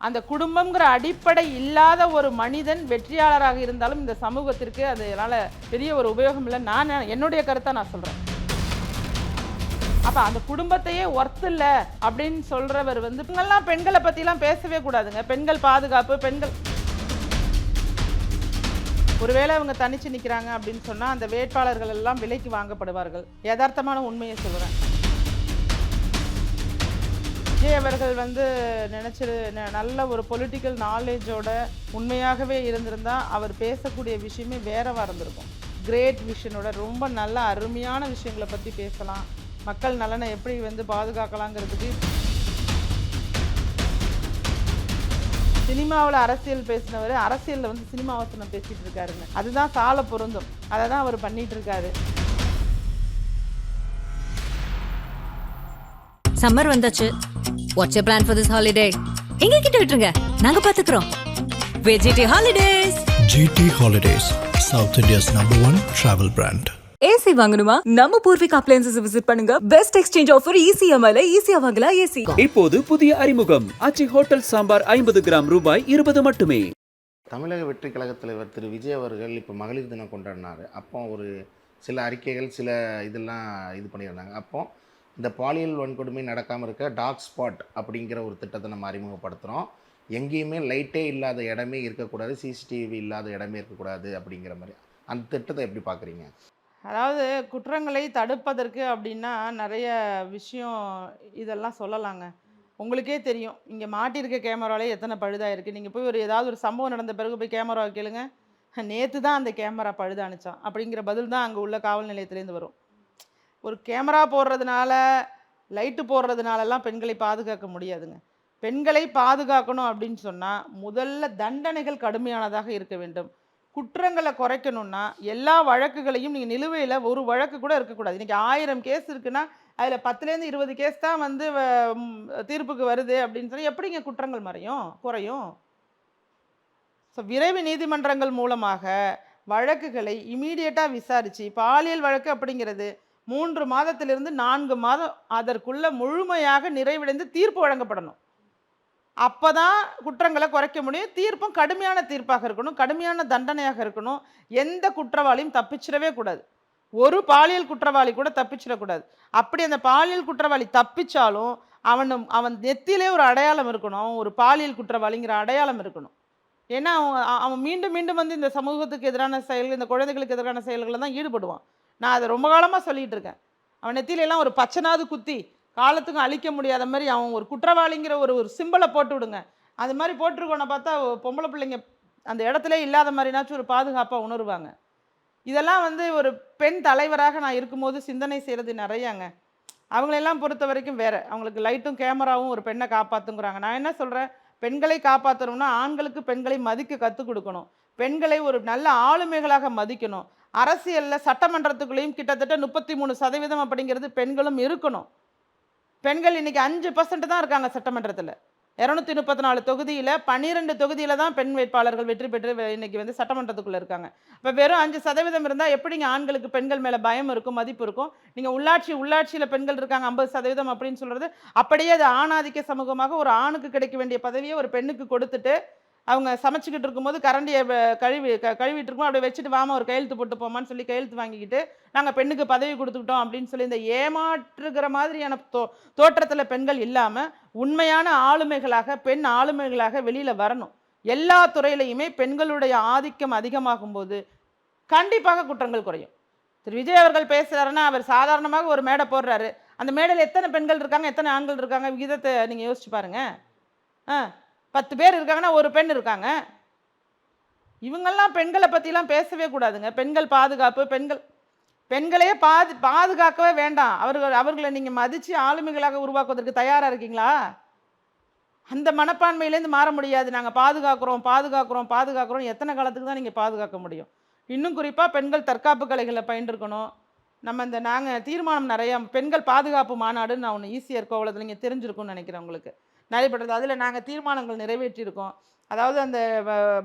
அந்த குடும்பம்ங்கிற அடிப்படை இல்லாத ஒரு மனிதன் வெற்றியாளராக இருந்தாலும் இந்த சமூகத்திற்கு அதனால பெரிய ஒரு உபயோகம் இல்லை. நான் என்னுடைய கருத்தை நான் சொல்றேன். அப்ப அந்த குடும்பத்தையே ஒர்த் இல்லை அப்படின்னு சொல்றவர் இவங்கெல்லாம் பெண்களை பத்திலாம் பேசவே கூடாதுங்க. பெண்கள் பாதுகாப்பு, பெண்கள் ஒருவேளை அவங்க தனிச்சு நிற்கிறாங்க அப்படின்னு சொன்னா அந்த வேட்பாளர்கள் எல்லாம் விலைக்கு வாங்கப்படுவார்கள். யதார்த்தமான உண்மையை சொல்றேன். விஜய் அவர்கள் நல்ல ஒரு பொலிட்டிக்கல் நாலேஜோட உண்மையாகவே இருந்திருந்தா அவர் பேசக்கூடிய விஷயமே வேறவா இருந்திருக்கும். கிரேட் விஷனோட ரொம்ப நல்ல அருமையான விஷயங்களை பற்றி பேசலாம். மக்கள் நலனை எப்படி பாதுகாக்கலாங்கிறதுக்கு சினிமாவில் அரசியல் பேசினவர் அரசியலில் சினிமா வசனம் பேசிட்டு இருக்காருங்க. அதுதான் சால பொருந்தும். அதை தான் அவர் பண்ணிட்டு இருக்காரு. சம்மர் வந்தாச்சு. What's your plan for this holiday? எங்க கிட்ட விட்டுருங்க, நாங்க பாத்துக்கிறோம். GT holidays. GT holidays, South India's #1 travel brand. AC வாங்கணுமா? நம்ம பூர்விகா அப்ளையன்சஸ் விசிட் பண்ணுங்க. பெஸ்ட் எக்ஸ்சேஞ்ச் ஆஃபர் ECMIல ஈஸியா வாங்கலாம் ஏசி. இப்போது புதிய அறிமுகம் ஆச்சி ஹோட்டல் சாம்பார் 50 கிராம் ரூபாய் 20 மட்டுமே. தமிழக வெற்றி கழக தலைவர் திரு விஜய் அவர்கள் இப்போ மகளிர் தினம் கொண்டாடினார். அப்போ ஒரு சில அறிக்கைகள் சில இதெல்லாம் இது பண்ணியிருந்தாங்க. அப்போ இந்த பாலியல் வன்கொடுமை நடக்காமல் இருக்க டாக் ஸ்பாட் அப்படிங்கிற ஒரு திட்டத்தை நம்ம அறிமுகப்படுத்துகிறோம். எங்கேயுமே லைட்டே இல்லாத இடமே இருக்கக்கூடாது, சிசிடிவி இல்லாத இடமே இருக்கக்கூடாது அப்படிங்கிற மாதிரி அந்த திட்டத்தை எப்படி பார்க்குறீங்க? அதாவது குற்றங்களை தடுப்பதற்கு அப்படின்னா நிறைய விஷயம் இதெல்லாம் சொல்லலாங்க. உங்களுக்கே தெரியும், இங்கே மாட்டியிருக்க கேமராலே எத்தனை பழுதாக இருக்குது. நீங்கள் போய் ஏதாவது ஒரு சம்பவம் நடந்த பிறகு போய் கேமராவை கேளுங்க, நேற்று தான் அந்த கேமரா பழுதானுச்சான் அப்படிங்கிற பதில் தான் அங்கே உள்ள காவல் நிலையத்துலேருந்து வரும். ஒரு கேமரா போடுறதுனால, லைட்டு போடுறதுனாலலாம் பெண்களை பாதுகாக்க முடியாதுங்க. பெண்களை பாதுகாக்கணும் அப்படின்னு சொன்னால் முதல்ல தண்டனைகள் கடுமையானதாக இருக்க வேண்டும். குற்றங்களை குறைக்கணும்னா எல்லா வழக்குகளையும் நீங்கள் நிலுவையில் ஒரு வழக்கு கூட இருக்கக்கூடாது. இன்றைக்கி 1000 கேஸ் இருக்குன்னா அதில் 10லேருந்து 20 கேஸ் தான் தீர்ப்புக்கு வருது அப்படின்னு சொல்லி எப்படிங்க குற்றங்கள் குறையும்? ஸோ விரைவு நீதிமன்றங்கள் மூலமாக வழக்குகளை இமீடியட்டாக விசாரித்து, பாலியல் வழக்கு அப்படிங்கிறது 3 மாதத்திலிருந்து 4 மாதம் அதற்குள்ள முழுமையாக நிறைவடைந்து தீர்ப்பு வழங்கப்படணும். அப்போ தான் குற்றங்களை குறைக்க முடியும். தீர்ப்பும் கடுமையான தீர்ப்பாக இருக்கணும், கடுமையான தண்டனையாக இருக்கணும். எந்த குற்றவாளியும் தப்பிச்சிடவே கூடாது. ஒரு பாலியல் குற்றவாளி கூட தப்பிச்சிடக்கூடாது. அப்படி அந்த பாலியல் குற்றவாளி தப்பிச்சாலும் அவன் நெத்திலே ஒரு அடையாளம் இருக்கணும். அவன் ஒரு பாலியல் குற்றவாளிங்கிற அடையாளம் இருக்கணும். ஏன்னா அவன் மீண்டும் மீண்டும் இந்த சமூகத்துக்கு எதிரான செயல்கள், இந்த குழந்தைகளுக்கு எதிரான செயல்களில் தான் ஈடுபடுவான். நான் அதை ரொம்ப காலமாக சொல்லிகிட்டு இருக்கேன். அவன் நெத்திலெல்லாம் ஒரு பச்சனாவது குத்தி காலத்துக்கும் அழிக்க முடியாத மாதிரி அவன் ஒரு குற்றவாளிங்கிற ஒரு சிம்பலை போட்டு விடுங்க. அது மாதிரி போட்டிருக்கோன்னு பார்த்தா பொம்பளை பிள்ளைங்க அந்த இடத்துல இல்லாத மாதிரினாச்சும் ஒரு பாதுகாப்பாக உணருவாங்க. இதெல்லாம் ஒரு பெண் தலைவராக நான் இருக்கும்போது சிந்தனை செய்கிறது நிறையாங்க. அவங்களெல்லாம் பொறுத்த வரைக்கும் வேறு, அவங்களுக்கு லைட்டும் கேமராவும் ஒரு பெண்ணை காப்பாற்றுங்கிறாங்க. நான் என்ன சொல்கிறேன், பெண்களை காப்பாற்றணும்னா ஆண்களுக்கு பெண்களை மதிக்க கற்றுக் கொடுக்கணும். பெண்களை ஒரு நல்ல ஆளுமைகளாக மதிக்கணும். அரசியலில் சட்டமன்றத்துக்குள்ளேயும் கிட்டத்தட்ட 33% அப்படிங்கிறது பெண்களும் இருக்கணும். பெண்கள் இன்றைக்கி 5% தான் இருக்காங்க சட்டமன்றத்தில். 234 தொகுதியில் 12 தொகுதியில் தான் பெண் வேட்பாளர்கள் வெற்றி பெற்று இன்றைக்கி சட்டமன்றத்துக்குள்ளே இருக்காங்க. இப்போ வெறும் 5% இருந்தால் எப்படிங்க ஆண்களுக்கு பெண்கள் மேலே பயம் இருக்கும், மதிப்பு இருக்கும்? நீங்கள் உள்ளாட்சியில் பெண்கள் இருக்காங்க 50% அப்படின்னு சொல்கிறது, அப்படியே அது ஆணாதிக்க சமூகமாக ஒரு ஆணுக்கு கிடைக்க வேண்டிய பதவியை ஒரு பெண்ணுக்கு கொடுத்துட்டு அவங்க சமைச்சிக்கிட்டு இருக்கும்போது கரண்டியை கழுவிட்டு இருக்கோம், அப்படியே வச்சுட்டு வாமா ஒரு கையெழுத்து போட்டு போமான்னு சொல்லி கையெழுத்து வாங்கிக்கிட்டு நாங்கள் பெண்ணுக்கு பதவி கொடுத்துக்கிட்டோம் அப்படின்னு சொல்லி இந்த ஏமாற்றுகிற மாதிரியான தோற்றத்தில் பெண்கள் இல்லாமல் உண்மையான ஆளுமைகளாக, பெண் ஆளுமைகளாக வெளியில் வரணும். எல்லா துறையிலையுமே பெண்களுடைய ஆதிக்கம் அதிகமாகும் போது கண்டிப்பாக குற்றங்கள் குறையும். திரு விஜய் அவர்கள் பேசுகிறாருன்னா அவர் சாதாரணமாக ஒரு மேடை போடுறாரு. அந்த மேடையில் எத்தனை பெண்கள் இருக்காங்க, எத்தனை ஆண்கள் இருக்காங்க, விகிதத்தை நீங்கள் யோசிச்சு பாருங்கள். 10 பேர் இருக்காங்கன்னா ஒரு பெண் இருக்காங்க. இவங்கெல்லாம் பெண்களை பற்றிலாம் பேசவே கூடாதுங்க. பெண்கள் பாதுகாப்பு, பெண்களையே பாதுகாக்கவே வேண்டாம். அவர்களை நீங்கள் மதித்து ஆளுமைகளாக உருவாக்குவதற்கு தயாராக இருக்கீங்களா? அந்த மனப்பான்மையிலேருந்து மாற முடியாது. நாங்கள் பாதுகாக்கிறோம் எத்தனை காலத்துக்கு தான் நீங்கள் பாதுகாக்க முடியும்? இன்னும் குறிப்பாக பெண்கள் தற்காப்பு கலைகளை பயின்றிருக்கணும். நாங்கள் தீர்மானம் நிறையா பெண்கள் பாதுகாப்பு மாநாடுன்னு நான் ஒன்று ஈஸியாக கோவலத்தில் நீங்கள் தெரிஞ்சிருக்கும்னு நினைக்கிறேன். உங்களுக்கு நடைபெற்றது. அதில் நாங்கள் தீர்மானங்கள் நிறைவேற்றியிருக்கோம். அதாவது அந்த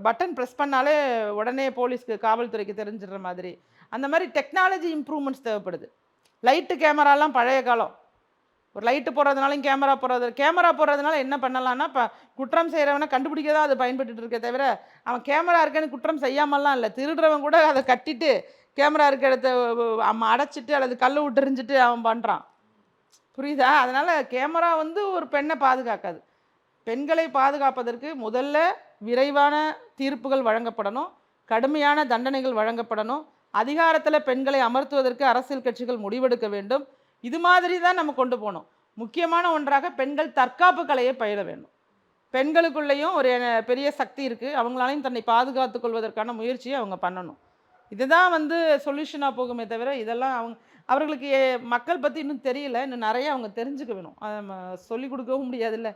பட்டன் ப்ரெஸ் பண்ணாலே உடனே போலீஸ்க்கு, காவல்துறைக்கு தெரிஞ்சிடுற மாதிரி அந்த மாதிரி டெக்னாலஜி இம்ப்ரூவ்மெண்ட்ஸ் தேவைப்படுது. லைட்டு கேமராலாம் பழைய காலம். ஒரு லைட்டு போடுறதுனாலும் கேமரா போடுறதுனால என்ன பண்ணலான்னா, இப்போ குற்றம் செய்கிறவனை கண்டுபிடிக்க தான் அது பயன்பட்டுட்டு இருக்கே தவிர, அவன் கேமரா இருக்கேன்னு குற்றம் செய்யாமலாம் இல்லை. திருடுறவன் கூட அதை கட்டிட்டு கேமரா இருக்க இடத்த அடைச்சிட்டு அல்லது கல் விட்டுறிஞ்சிட்டு அவன் பண்ணுறான். புரியுதா? அதனால் கேமரா வந்து ஒரு பெண்ணை பாதுகாக்காது. பெண்களை பாதுகாப்பதற்கு முதல்ல விரைவான தீர்ப்புகள் வழங்கப்படணும், கடுமையான தண்டனைகள் வழங்கப்படணும், அதிகாரத்தில் பெண்களை அமர்த்துவதற்கு அரசியல் கட்சிகள் முடிவெடுக்க வேண்டும். இது மாதிரி தான் நம்ம கொண்டு போகணும். முக்கியமான ஒன்றாக பெண்கள் தற்காப்பு கலையை பயில வேண்டும். பெண்களுக்குள்ளேயும் ஒரு பெரிய சக்தி இருக்குது, அவங்களாலையும் தன்னை பாதுகாத்து கொள்வதற்கான முயற்சியை அவங்க பண்ணணும். இதுதான் வந்து சொல்யூஷனாக போகுமே தவிர, இதெல்லாம் அவர்களுக்கு மக்கள் பற்றி இன்னும் தெரியல, இன்னும் நிறைய அவங்க தெரிஞ்சுக்க வேணும். அதை நம்ம சொல்லிக் கொடுக்கவும் முடியாதுல்ல.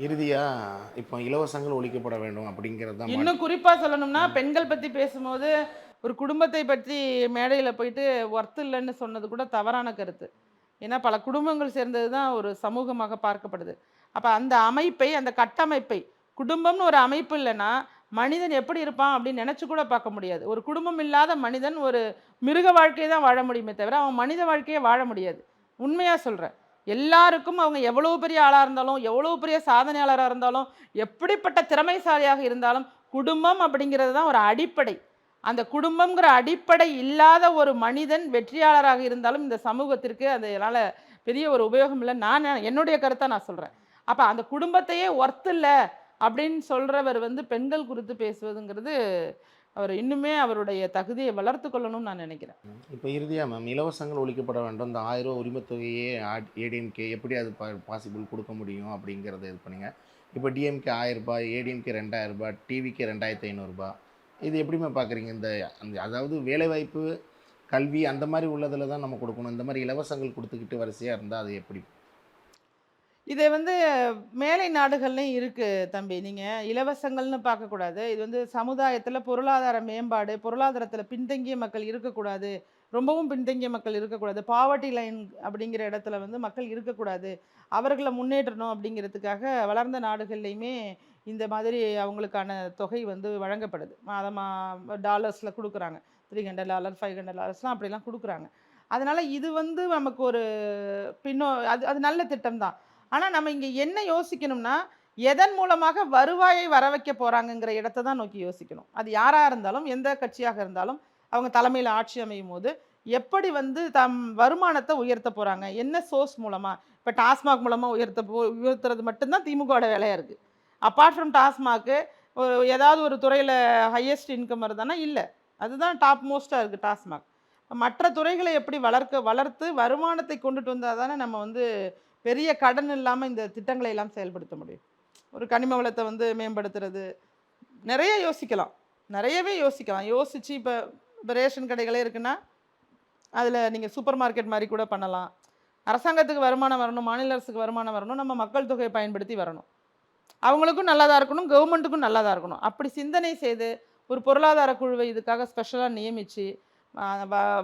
இறுதியாக இப்போ இலவசங்கள் ஒழிக்கப்பட வேண்டும் அப்படிங்கிறது தான் இன்னும் குறிப்பாக சொல்லணும்னா, பெண்கள் பற்றி பேசும்போது ஒரு குடும்பத்தை பற்றி மேடையில் போயிட்டு ஒர்த்து இல்லைன்னு சொன்னது கூட தவறான கருத்து. ஏன்னா பல குடும்பங்கள் சேர்ந்தது தான் ஒரு சமூகமாக பார்க்கப்படுது. அப்போ அந்த அமைப்பை, அந்த கட்டமைப்பை, குடும்பம்னு ஒரு அமைப்பு இல்லைன்னா மனிதன் எப்படி இருப்பான் அப்படின்னு நினச்சி கூட பார்க்க முடியாது. ஒரு குடும்பம் இல்லாத மனிதன் ஒரு மிருக வாழ்க்கையை தான் வாழ முடியுமே தவிர அவன் மனித வாழ்க்கையை வாழ முடியாது. உண்மையாக சொல்கிறேன். எல்லாருக்கும் அவங்க எவ்வளோ பெரிய ஆளாக இருந்தாலும், எவ்வளோ பெரிய சாதனையாளராக இருந்தாலும், எப்படிப்பட்ட திறமைசாலியாக இருந்தாலும், குடும்பம் அப்படிங்கிறது தான் ஒரு அடிப்படை. அந்த குடும்பங்கிற அடிப்படை இல்லாத ஒரு மனிதன் வெற்றியாளராக இருந்தாலும் இந்த சமூகத்திற்கு அதனால் பெரிய ஒரு உபயோகம் இல்லை. என்னுடைய கருத்தை நான் சொல்கிறேன். அப்போ அந்த குடும்பத்தையே ஒர்த்து இல்லை அப்படின்னு சொல்கிறவர் வந்து பெண்கள் குறித்து பேசுவதுங்கிறது அவர் இன்னுமே அவருடைய தகுதியை வளர்த்து கொள்ளணும்னு நான் நினைக்கிறேன். இப்போ இறுதியாக மேம், இலவசங்கள் ஒழிக்கப்பட வேண்டும், இந்த 1000 ரூபா உரிமைத்தொகையே ஏடிஎம்கே எப்படி அது பாசிபிள் கொடுக்க முடியும் அப்படிங்கிறத இது பண்ணுங்க. இப்போ டிஎம்கே 1000 ரூபாய், ஏடிஎம்கே 2000 ரூபாய், டிவிக்கு 2500 ரூபாய், இது எப்படிமே பார்க்குறீங்க? அதாவது வேலைவாய்ப்பு, கல்வி அந்த மாதிரி உள்ளதில் தான் நம்ம கொடுக்கணும். இந்த மாதிரி இலவசங்கள் கொடுத்துக்கிட்டு வரிசையாக இருந்தால் அது எப்படி? இதை வந்து மேலை நாடுகள்லையும் இருக்குது தம்பி. நீங்கள் இலவசங்கள்னு பார்க்கக்கூடாது. இது வந்து சமுதாயத்தில் பொருளாதார மேம்பாடு, பொருளாதாரத்தில் பின்தங்கிய மக்கள் இருக்கக்கூடாது, ரொம்பவும் பின்தங்கிய மக்கள் இருக்கக்கூடாது, பாவர்ட்டி லைன் அப்படிங்கிற இடத்துல வந்து மக்கள் இருக்கக்கூடாது, அவர்களை முன்னேற்றணும் அப்படிங்கிறதுக்காக வளர்ந்த நாடுகள்லையுமே இந்த மாதிரி அவங்களுக்கான தொகை வந்து வழங்கப்படுது. மாதமாக டாலர்ஸில் கொடுக்குறாங்க. $300 $500 அப்படிலாம் கொடுக்குறாங்க. அதனால் இது வந்து நமக்கு ஒரு அது அது நல்ல திட்டம் தான். ஆனால் நம்ம இங்கே என்ன யோசிக்கணும்னா, எதன் மூலமாக வருவாயை வர வைக்க போகிறாங்கங்கிற இடத்த தான் நோக்கி யோசிக்கணும். அது யாராக இருந்தாலும், எந்த கட்சியாக இருந்தாலும், அவங்க தலைமையில் ஆட்சி அமையும் போது எப்படி வந்து தம் வருமானத்தை உயர்த்த போகிறாங்க, என்ன சோர்ஸ் மூலமாக. இப்போ டாஸ்மாக் மூலமாக உயர்த்துறது மட்டும்தான் திமுகவோட வேலையாக இருக்குது. அப்பார்ட் ஃப்ரம் டாஸ்மாக்கு ஏதாவது ஒரு துறையில் ஹையஸ்ட் இன்கம் வருதானா? இல்லை. அதுதான் டாப் மோஸ்ட்டாக இருக்குது டாஸ்மாக். மற்ற துறைகளை எப்படி வளர்த்து வருமானத்தை கொண்டுட்டு வந்தால் தானே நம்ம வந்து பெரிய கடன் இல்லாமல் இந்த திட்டங்களை எல்லாம் செயல்படுத்த முடியும். ஒரு கனிம வளத்தை வந்து மேம்படுத்துறது நிறைய யோசிக்கலாம், நிறையவே யோசிக்கலாம். யோசித்து இப்போ ரேஷன் கடைகளே இருக்குன்னா அதில் நீங்கள் சூப்பர் மார்க்கெட் மாதிரி கூட பண்ணலாம். அரசாங்கத்துக்கு வருமானம் வரணும், மாநில அரசுக்கு வருமானம் வரணும், நம்ம மக்கள் தொகையை பயன்படுத்தி வரணும். அவங்களுக்கும் நல்லா தான் இருக்கணும், கவர்மெண்ட்டுக்கும் நல்லா தான் இருக்கணும். அப்படி சிந்தனை செய்து ஒரு பொருளாதார குழுவை இதுக்காக ஸ்பெஷலாக நியமித்து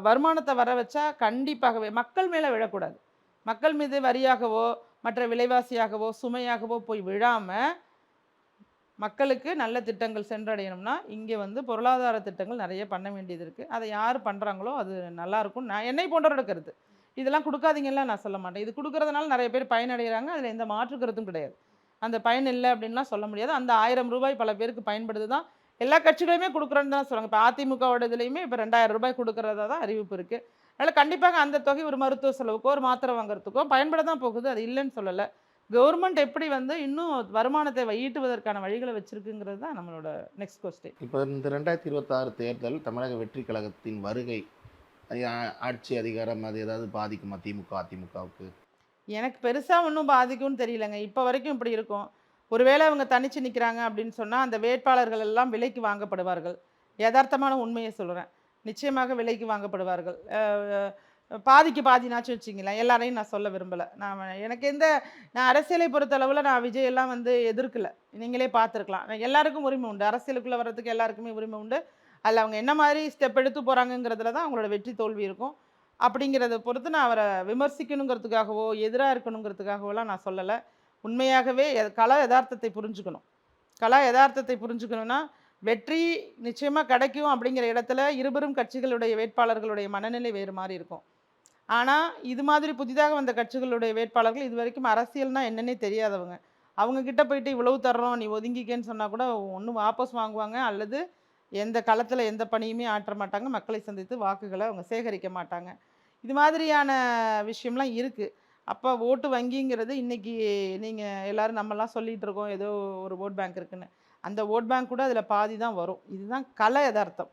வருமானத்தை வர வச்சா கண்டிப்பாகவே மக்கள் மேலே விழக்கூடாது. மக்கள் மீது வரியாகவோ மற்ற விலைவாசியாகவோ சுமையாகவோ போய் விழாமல் மக்களுக்கு நல்ல திட்டங்கள் சென்றடையணும்னா இங்கே வந்து பொருளாதார திட்டங்கள் நிறைய பண்ண வேண்டியது இருக்குது. அதை யார் பண்ணுறாங்களோ அது நல்லாயிருக்கும். என்னை போன்றவரோட கருத்து. இதெல்லாம் கொடுக்காதீங்கலாம் நான் சொல்ல மாட்டேன். இது கொடுக்கறதுனால நிறைய பேர் பயனடைகிறாங்க, அதில் எந்த மாற்று கருத்தும் கிடையாது. அந்த பயன் இல்லை அப்படின்லாம் சொல்ல முடியாது. அந்த 1000 ரூபாய் பல பேருக்கு பயன்படுது தான். எல்லா கட்சிகளுமே கொடுக்குறேன்னு தான் சொல்லுவாங்க. இப்போ அதிமுகவோட இதுலேயுமே இப்போ 2000 ரூபாய் கொடுக்குறதா தான் அறிவிப்பு இருக்குது. அதனால் கண்டிப்பாக அந்த தொகை ஒரு மருத்துவ செலவுக்கோ ஒரு மாத்திரை வாங்குறதுக்கோ பயன்பட தான் போகுது, அது இல்லைன்னு சொல்லலை. கவர்மெண்ட் எப்படி வந்து இன்னும் வருமானத்தை ஈட்டுவதற்கான வழிகளை வச்சுருக்குங்கிறது தான் நம்மளோட நெக்ஸ்ட் கொஸ்டின். இப்போ இந்த 2026 தேர்தல் தமிழக வெற்றி கழகத்தின் வருகை ஆட்சி அதிகாரம் அது ஏதாவது பாதிக்குமா அதிமுகவுக்கு? எனக்கு பெருசாக ஒன்றும் பாதிக்கும்னு தெரியலங்க. இப்போ வரைக்கும் இப்படி இருக்கும். ஒருவேளை அவங்க தனிச்சு நிற்கிறாங்க அப்படின்னு சொன்னால் அந்த வேட்பாளர்கள் எல்லாம் விலைக்கு வாங்கப்படுவார்கள். யதார்த்தமான உண்மையை சொல்கிறேன். நிச்சயமாக விலைக்கு வாங்கப்படுவார்கள். பாதிக்கு பாதினாச்சும் வச்சிங்களேன். எல்லாரையும் நான் சொல்ல விரும்பலை. நான் அரசியலை பொறுத்தளவில் நான் விஜயெல்லாம் வந்து எதிர்க்கலை. நீங்களே பார்த்துருக்கலாம். எல்லாருக்கும் உரிமை உண்டு, அரசியலுக்குள்ளே வர்றதுக்கு எல்லாருக்குமே உரிமை உண்டு. அதில் அவங்க என்ன மாதிரி ஸ்டெப் எடுத்து போகிறாங்கங்கிறதுல தான் அவங்களோட வெற்றி தோல்வி இருக்கும். அப்படிங்கிறத பொறுத்து நான் அவரை விமர்சிக்கணுங்கிறதுக்காகவோ எதிராக இருக்கணுங்கிறதுக்காகவோலாம் நான் சொல்லலை. உண்மையாகவே யதார்த்தத்தை புரிஞ்சுக்கணும். யதார்த்தத்தை புரிஞ்சுக்கணுன்னா வெற்றி நிச்சயமாக கிடைக்கும் அப்படிங்கிற இடத்துல இருபெரும் கட்சிகளுடைய வேட்பாளர்களுடைய மனநிலை வேறு மாதிரி இருக்கும். ஆனால் இது மாதிரி புதிதாக வந்த கட்சிகளுடைய வேட்பாளர்கள் இது வரைக்கும் அரசியல்னா என்னன்னே தெரியாதவங்க. அவங்க கிட்ட போயிட்டு இவ்வளவு தர்றோம் நீ ஒதுங்கிக்கன்னு சொன்னால் கூட ஒன்று வாபஸ் வாங்குவாங்க, அல்லது எந்த களத்தில் எந்த பணியுமே ஆற்ற மாட்டாங்க, மக்களை சந்தித்து வாக்குகளை அவங்க சேகரிக்க மாட்டாங்க. இது மாதிரியான விஷயம்லாம் இருக்குது. அப்போ ஓட்டு வங்கிங்கிறது இன்றைக்கி நீங்கள் எல்லோரும் நம்மலாம் சொல்லிகிட்டு இருக்கோம் ஏதோ ஒரு ஓட் பேங்க் இருக்குன்னு. அந்த ஓட் பேங்க் கூட அதில் பாதி தான் வரும். இதுதான் கலை யதார்த்தம்.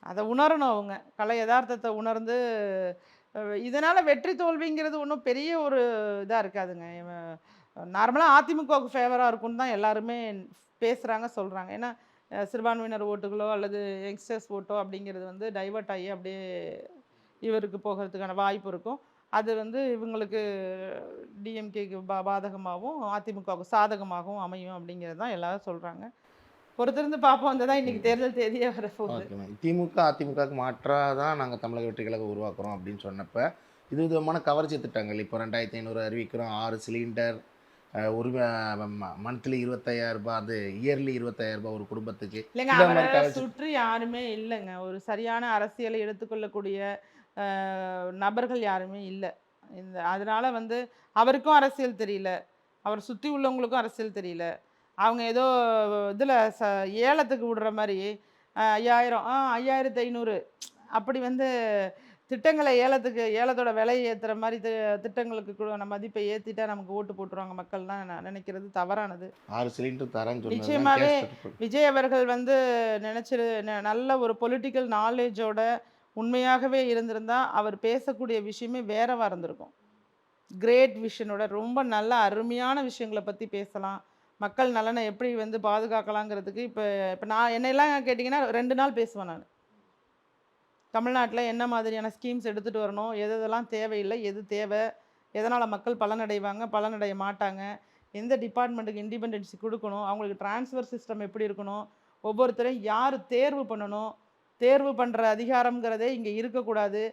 அதை உணரணும் அவங்க. கலை யதார்த்தத்தை உணர்ந்து இதனால் வெற்றி தோல்விங்கிறது ஒன்றும் பெரிய ஒரு இதாக இருக்காதுங்க. நார்மலாக அதிமுகவுக்கு ஃபேவராக இருக்குன்னு தான் எல்லாருமே பேசுகிறாங்க, சொல்கிறாங்க. ஏன்னா சிறுபான்மையினர் ஓட்டுகளோ அல்லது யங்ஸ்டர்ஸ் ஓட்டோ அப்படிங்கிறது வந்து டைவர்ட் ஆகி அப்படியே இவருக்கு போகிறதுக்கான வாய்ப்பு இருக்கும். அது வந்து இவங்களுக்கு டிஎம்கேக்கு பாதகமாகவும் அதிமுகவுக்கு சாதகமாகவும் அமையும் அப்படிங்கிறது தான் எல்லாரும் சொல்கிறாங்க. பொறுத்திருந்து பார்ப்போம். அந்த தான் இன்றைக்கி தேர்தல் தேதியே வரப்போகுது. Okay ma'am. திமுக அதிமுகவுக்கு மாற்றாக தான் நாங்கள் தமிழக வெற்றி கழகம் உருவாக்குறோம் அப்படின்னு சொன்னப்போ இது விதமான கவர்ச்சி திட்டங்கள் இப்போ 2500 அறிவிக்கிறோம், 6 சிலிண்டர், ஒரு மந்த்லி 25,000 ரூபாய், அது இயர்லி 25,000 ரூபாய் ஒரு குடும்பத்துக்கு. இல்லைங்க, அவரை சுற்றி யாருமே இல்லைங்க. ஒரு சரியான அரசியலை எடுத்துக்கொள்ளக்கூடிய நபர்கள் யாருமே இல்லை. அதனால் வந்து அவருக்கும் அரசியல் தெரியல, அவர் சுற்றி உள்ளவங்களுக்கும் அரசியல் தெரியல. அவங்க ஏதோ இதில் ஏலத்துக்கு விடுற மாதிரி 5000 5500 அப்படி வந்து திட்டங்களை ஏலத்தோட விலையை ஏற்றுற மாதிரி திட்டங்களுக்கு நம்ம மதிப்பை ஏற்றிட்டா நமக்கு ஓட்டு போட்டுருவாங்க மக்கள்லாம் நான் நினைக்கிறது தவறானது. 6 சிலிண்டர் தரேன்னு நிச்சயமாகவே விஜய் அவர்கள் வந்து நல்ல ஒரு பொலிட்டிக்கல் நாலேஜோட உண்மையாகவே இருந்திருந்தா அவர் பேசக்கூடிய விஷயமே வேறவா இருந்திருக்கும். கிரேட் விஷனோட ரொம்ப நல்ல அருமையான விஷயங்களை பற்றி பேசலாம். மக்கள் நலனை எப்படி வந்து பாதுகாக்கலாங்கிறதுக்கு இப்போ நான் என்னெல்லாம் கேட்டிங்கன்னா 2 நாள் பேசுவேன் நான். தமிழ்நாட்டில் என்ன மாதிரியான ஸ்கீம்ஸ் எடுத்துகிட்டு வரணும், எதெல்லாம் தேவையில்லை, எது தேவை, எதனால் மக்கள் பலனடைவாங்க, பலனடைய மாட்டாங்க, எந்த டிபார்ட்மெண்ட்டுக்கு இண்டிபெண்டன்சி கொடுக்கணும், அவங்களுக்கு ட்ரான்ஸ்ஃபர் சிஸ்டம் எப்படி இருக்கணும், ஒவ்வொருத்தரையும் யார் தேர்வு பண்ணணும், தேர்வு பண்ணுற அதிகாரங்கிறதே இங்கே இருக்கக்கூடாது.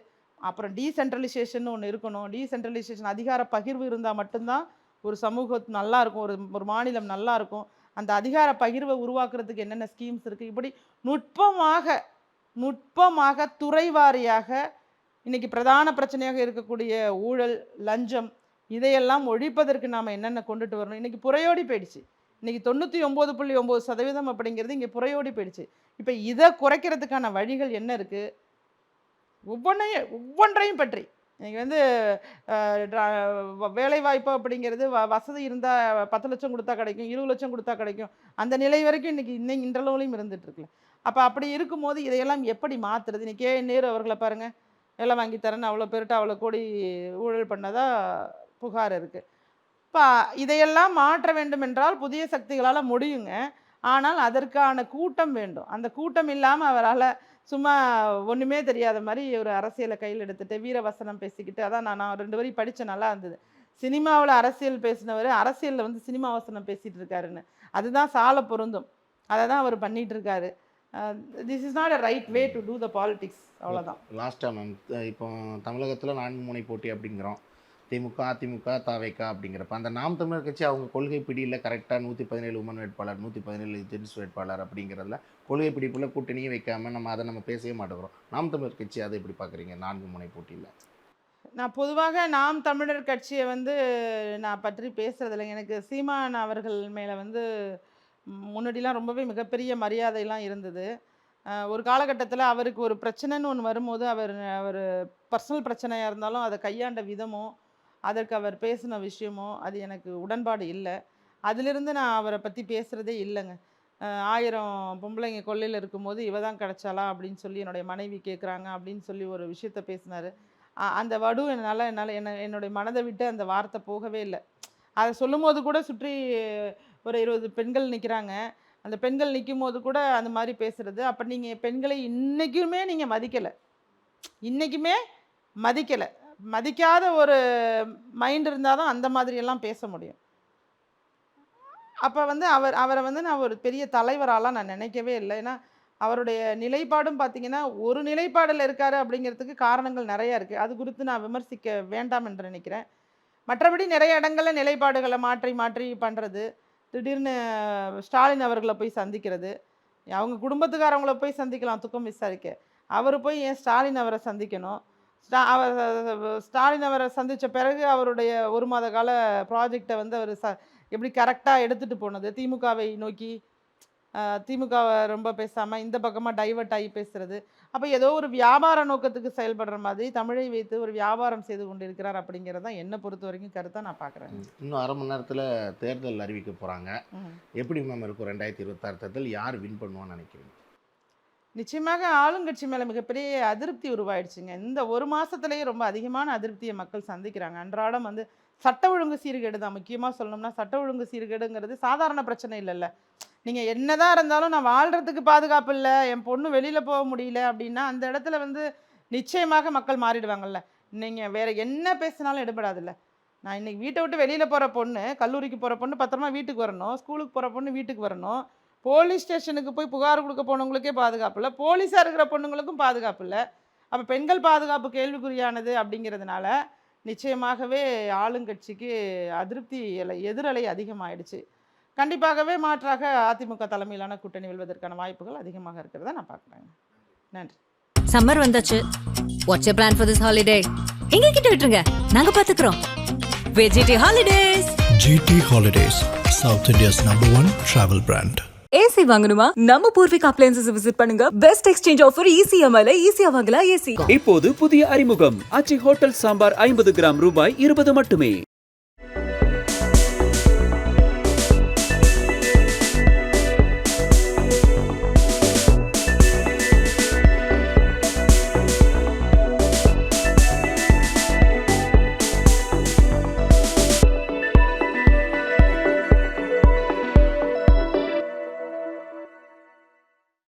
அப்புறம் டீசென்ட்ரலைசேஷன் ஒன்று இருக்கணும். டீசென்ட்ரலைசேஷன் அதிகார பகிர்வு இருந்தால் மட்டும்தான் ஒரு சமூகம் நல்லா இருக்கும், ஒரு மாநிலம் நல்லா இருக்கும். அந்த அதிகார பகிர்வை உருவாக்குறதுக்கு என்னென்ன ஸ்கீம்ஸ் இருக்குது, இப்படி நுட்பமாக துறைவாரியாக இன்றைக்கி பிரதான பிரச்சனையாக இருக்கக்கூடிய ஊழல், லஞ்சம், இதையெல்லாம் ஒழிப்பதற்கு நாம் என்னென்ன கொண்டுட்டு வரணும். இன்றைக்கி புறையோடி போயிடுச்சு. இன்றைக்கி 99.9% அப்படிங்கிறது இங்கே புறையோடி போயிடுச்சு. இப்போ இதை குறைக்கிறதுக்கான வழிகள் என்ன இருக்குது, ஒவ்வொன்றையும் பற்றி இன்றைக்கி வந்து வேலைவாய்ப்பு அப்படிங்கிறது வசதி இருந்தால் 10 லட்சம் கொடுத்தா கிடைக்கும், 20 லட்சம் கொடுத்தா கிடைக்கும், அந்த நிலை வரைக்கும் இன்றைக்கி இன்றளவுலையும் இருந்துகிட்ருக்குல்ல. அப்போ அப்படி இருக்கும்போது இதையெல்லாம் எப்படி மாற்றுறது? இன்றைக்கி நேரு அவர்களை பாருங்கள், வேலை வாங்கி தரேன்னு அவ்வளோ பேர்கிட்ட அவ்வளோ கோடி ஊழல் பண்ணதாக புகார் இருக்குது. இப்போ இதையெல்லாம் மாற்ற வேண்டும் என்றால் புதிய சக்திகளால் முடியுங்க. ஆனால் அதற்கான கூட்டம் வேண்டும். அந்த கூட்டம் இல்லாமல் அவரால் சும்மா ஒன்றுமே தெரியாத மாதிரி ஒரு அரசியலை கையில் எடுத்துகிட்டு வீரவசனம் பேசிக்கிட்டு, அதான் நான் 2 வரி படித்த நல்லா இருந்தது. சினிமாவில் அரசியல் பேசினவர் அரசியலில் வந்து சினிமா வசனம் பேசிகிட்டு இருக்காருன்னு. அதுதான் சால பொருந்தும். அதை தான் அவர் பண்ணிகிட்டு இருக்காரு. This is not a right way to do the politics. அவ்வளோதான். லாஸ்ட்டாக மேம், இப்போ தமிழகத்தில் 4 முனை போட்டி அப்படிங்கிறோம். திமுக, அதிமுக, தாவேக அப்படிங்கிறப்ப அந்த நாம் தமிழர் கட்சி அவங்க கொள்கை பிடியில் கரெக்டாக 117 உமன் வேட்பாளர், 117 ஜென்ஸ் வேட்பாளர் அப்படிங்கிறதுல கொள்கை பிடிப்புள்ள கூட்டணியும் வைக்காமல் நம்ம பேசவே மாட்டேங்கிறோம். நாம் தமிழர் கட்சி அதை எப்படி பார்க்குறீங்க 4 முனை போட்டியில்? நான் பொதுவாக நாம் தமிழர் கட்சியை வந்து நான் பற்றி பேசுகிறதில்ல. எனக்கு சீமான் அவர்கள் மேலே வந்து முன்னாடிலாம் ரொம்பவே மிகப்பெரிய மரியாதையெல்லாம் இருந்தது. ஒரு காலகட்டத்தில் அவருக்கு ஒரு பிரச்சனைன்னு ஒன்று வரும்போது அவர் பர்சனல் பிரச்சனையாக இருந்தாலும் அதை கையாண்ட விதமோ அதற்கு அவர் பேசின விஷயமோ அது எனக்கு உடன்பாடு இல்லை. அதிலிருந்து நான் அவரை பற்றி பேசுகிறதே இல்லைங்க. 1000 பொம்பளைங்க கொள்ளையில் இருக்கும்போது இவ தான் கிடச்சாலா அப்படின்னு சொல்லி என்னுடைய மனைவி கேட்குறாங்க அப்படின்னு சொல்லி ஒரு விஷயத்த பேசினார். அந்த வடு என்னுடைய மனதை விட்டு அந்த வார்த்தை போகவே இல்லை. அதை சொல்லும்போது கூட சுற்றி ஒரு 20 பெண்கள் நிற்கிறாங்க. அந்த பெண்கள் நிற்கும் போது கூட அந்த மாதிரி பேசுகிறது. அப்போ நீங்கள் பெண்களை இன்றைக்குமே நீங்கள் இன்றைக்குமே மதிக்காத ஒரு மைண்ட் இருந்தால் தான் அந்த மாதிரியெல்லாம் பேச முடியும். அப்போ வந்து அவரை வந்து நான் ஒரு பெரிய தலைவராலாம் நான் நினைக்கவே இல்லை. ஏன்னா அவருடைய நிலைப்பாடும் பார்த்திங்கன்னா ஒரு நிலைப்பாடில் இருக்கார் அப்படிங்கிறதுக்கு காரணங்கள் நிறையா இருக்குது. அது குறித்து நான் விமர்சிக்க வேண்டாம் என்று நினைக்கிறேன். மற்றபடி நிறைய இடங்களில் நிலைப்பாடுகளை மாற்றி பண்ணுறது, திடீர்னு ஸ்டாலின் அவர்களை போய் சந்திக்கிறது, அவங்க குடும்பத்துக்காரவங்கள போய் சந்திக்கலாம் துக்கம் விசாரிக்க, அவர் போய் ஏன் ஸ்டாலின் அவரை சந்திக்கணும்? ஸ்டாலின் அவரை சந்தித்த பிறகு அவருடைய 1 மாத கால ப்ராஜெக்டை வந்து அவர் எப்படி கரெக்டாக எடுத்துகிட்டு போனது, திமுகவை நோக்கி திமுகவை ரொம்ப பேசாமல் இந்த பக்கமாக டைவர்ட் ஆகி பேசுறது, அப்போ ஏதோ ஒரு வியாபார நோக்கத்துக்கு செயல்படுற மாதிரி தமிழை வைத்து ஒரு வியாபாரம் செய்து கொண்டு இருக்கிறார் அப்படிங்கிறது தான் என்னை பொறுத்த வரைக்கும் கருத்தாக நான் பார்க்குறேன். இன்னும் அரை மணி நேரத்தில் தேர்தல் அறிவிக்க போகிறாங்க. எப்படி மேம் இருக்கும் 2026 தேர்தல்? யார் வின் பண்ணுவான்னு நினைக்கிறீங்க? நிச்சயமாக ஆளுங்கட்சி மேலே மிகப்பெரிய அதிருப்தி உருவாயிடுச்சுங்க. இந்த 1 மாதத்துலேயே ரொம்ப அதிகமான அதிருப்தியை மக்கள் சந்திக்கிறாங்க. அன்றாடம் வந்து சட்ட ஒழுங்கு சீர்கேடு தான். முக்கியமாக சொல்லணும்னா சட்ட ஒழுங்கு சீர்கேடுங்கிறது சாதாரண பிரச்சனை இல்லைல்ல. நீங்கள் என்னதான் இருந்தாலும் நான் வாழ்கிறதுக்கு பாதுகாப்பு இல்லை, என் பொண்ணு வெளியில் போக முடியல அப்படின்னா அந்த இடத்துல வந்து நிச்சயமாக மக்கள் மாறிடுவாங்கல்ல. நீங்கள் வேறு என்ன பேசினாலும் எடுபடாதுல்ல. நான் இன்றைக்கி வீட்டை விட்டு வெளியில் போகிற பொண்ணு, கல்லூரிக்கு போகிற பொண்ணு பத்திரமா வீட்டுக்கு வரணும், ஸ்கூலுக்கு போகிற பொண்ணு வீட்டுக்கு வரணும், போலீஸ் ஸ்டேஷனுக்கு போய் புகார் கொடுக்க போனவங்களுக்கே பாதுகாப்பு இல்லை, போலீஸாக இருக்கிற பொண்ணுங்களுக்கும் பாதுகாப்பு இல்லை. அப்போ பெண்கள் பாதுகாப்பு கேள்விக்குறியானது அப்படிங்கிறதுனால நிச்சயமாகவே ஆளுங்கட்சிக்கு அதிருப்தி எதிரலை அதிகமாகிடுச்சு. கண்டிப்பாகவே மாற்றாக அதிமுக தலைமையிலான கூட்டணி வெல்வதற்கான வாய்ப்புகள் அதிகமாக இருக்கிறத நான் பார்க்குறேங்க. நன்றி. சம்மர் வந்தாச்சு. What's your plan for this holiday? எங்க கிட்ட விட்டுருங்க, நாங்க பாத்துக்கிறோம். VGT holidays. GT Holidays, South India's #1 travel brand. AC வாங்கணுமா? நம்ம பூர்விகா அப்ளையன்சஸ் விசிட் பண்ணுங்க. பெஸ்ட் எக்ஸ்சேஞ்ச் ஆஃபர் ECMIல ஈஸியா வாங்கலாம் ஏசி. இப்போது புதிய அறிமுகம் ஆச்சி ஹோட்டல் சாம்பார் 50 கிராம் ரூபாய் 20 மட்டுமே.